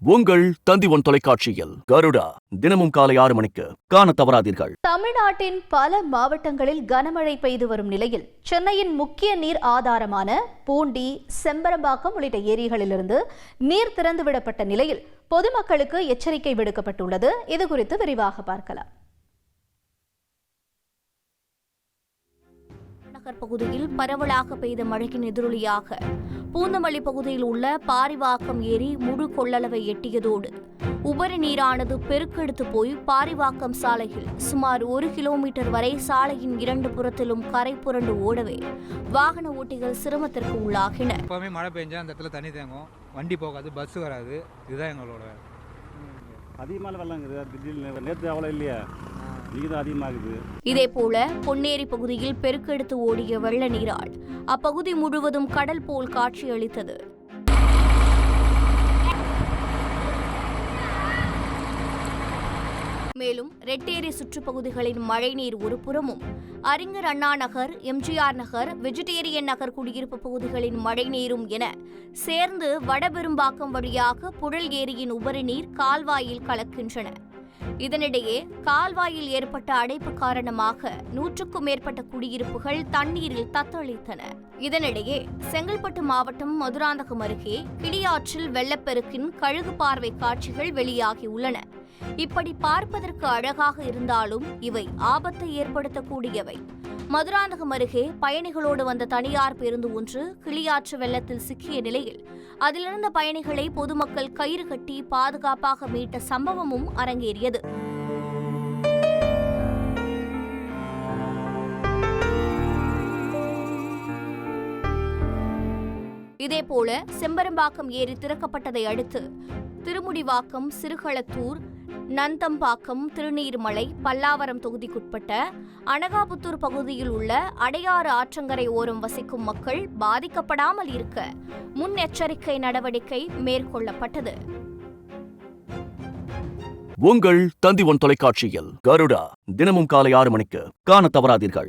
உங்கள் தந்தி1 தொலைக்காட்சியில் கருடா தினமும் காலை 6 மணிக்கு காண தவறாதீர்கள். தமிழ்நாட்டின் பல மாவட்டங்களில் கனமழை பெய்து வரும் நிலையில் சென்னையின் முக்கிய நீர் ஆதாரமான பூண்டி, செம்பரம்பாக்கம் உள்ளிட்ட ஏரிகளிலிருந்து நீர் திறந்துவிடப்பட்ட நிலையில் பொதுமக்களுக்கு எச்சரிக்கை விடுக்கப்பட்டுள்ளது. இதுகுறித்து விரிவாக பார்க்கலாம். நகர் பகுதியில் பரவலாக பெய்த மழையின் எதிரொலியாக பூந்தமல்லி பகுதியில் உள்ள பாரிவாக்கம் ஏரி முழு கொள்ளளவை எட்டியதோடு உபரி நீரானது பெருக்கெடுத்து போய் பாரிவாக்கம் சாலையில் சுமார் 1 கிலோமீட்டர் வரை சாலையின் 2 புறத்திலும் கரை புரண்டு ஓடவே வாகன ஓட்டிகள் சிரமத்திற்கு உள்ளாகினர். எப்பவுமே மழை பெஞ்சா அந்த இடத்துல தண்ணி தேங்கும், வண்டி போகாது, பஸ் வராது. இதுதான் எங்களோட அதிகமான வெள்ளம். நேற்று அவ்வளோ இல்லையா, அதிகமாகுது. இதேபோல பொன்னேரி பகுதியில் பெருக்கெடுத்து ஓடிய வெள்ள நீரால் அப்பகுதி முழுவதும் கடல் போல் காட்சியளித்தது. மேலும் ரெட்டேரி சுற்றுப்பகுதிகளின் மழைநீர் ஒரு புறமும், அறிஞர் அண்ணா நகர், எம்ஜிஆர் நகர், வெஜிடேரியன் நகர் குடியிருப்பு பகுதிகளின் மழைநீரும் என சேர்ந்து வடபெரும்பாக்கம் வழியாக புழல் ஏரியின் உபரி நீர் கால்வாயில் கலக்கின்றன. இதனிடையே கால்வாயில் ஏற்பட்ட அடைப்பு காரணமாக 100க்கும் மேற்பட்ட குடியிருப்புகள் தண்ணீரில் தத்தளித்தன. இதனிடையே செங்கல்பட்டு மாவட்டம் மதுராந்தகம் அருகே கிளியாற்றில் வெள்ளப்பெருக்கின் கழுகு பார்வை காட்சிகள் வெளியாகியுள்ளன. இப்படி பார்ப்பதற்கு அழகாக இருந்தாலும் இவை ஆபத்தை ஏற்படுத்தக்கூடியவை. மதுராந்தகம் அருகே பயணிகளோடு வந்த தனியார் பேருந்து ஒன்று கிளியாற்று வெள்ளத்தில் சிக்கிய நிலையில் அதிலிருந்த பயணிகளை பொதுமக்கள் கயிறு கட்டி பாதுகாப்பாக மீட்ட சம்பவமும் அரங்கேறியது. இதேபோல செம்பரம்பாக்கம் ஏரி திறக்கப்பட்டதை அடுத்து திருமுடிவாக்கம், சிறுகளத்தூர், நந்தம்பாக்கம், திருநீர்மலை, பல்லாவரம் தொகுதிக்குட்பட்ட அனகாபுத்தூர் பகுதியில் உள்ள அடையாறு ஆற்றங்கரை ஓரம் வசிக்கும் மக்கள் பாதிக்கப்படாமல் இருக்க முன்னெச்சரிக்கை நடவடிக்கை மேற்கொள்ளப்பட்டது. உங்கள் தந்தி1 தொலைக்காட்சியில் கருடா தினமும் காலை 6 மணிக்கு காண தவறாதீர்கள்.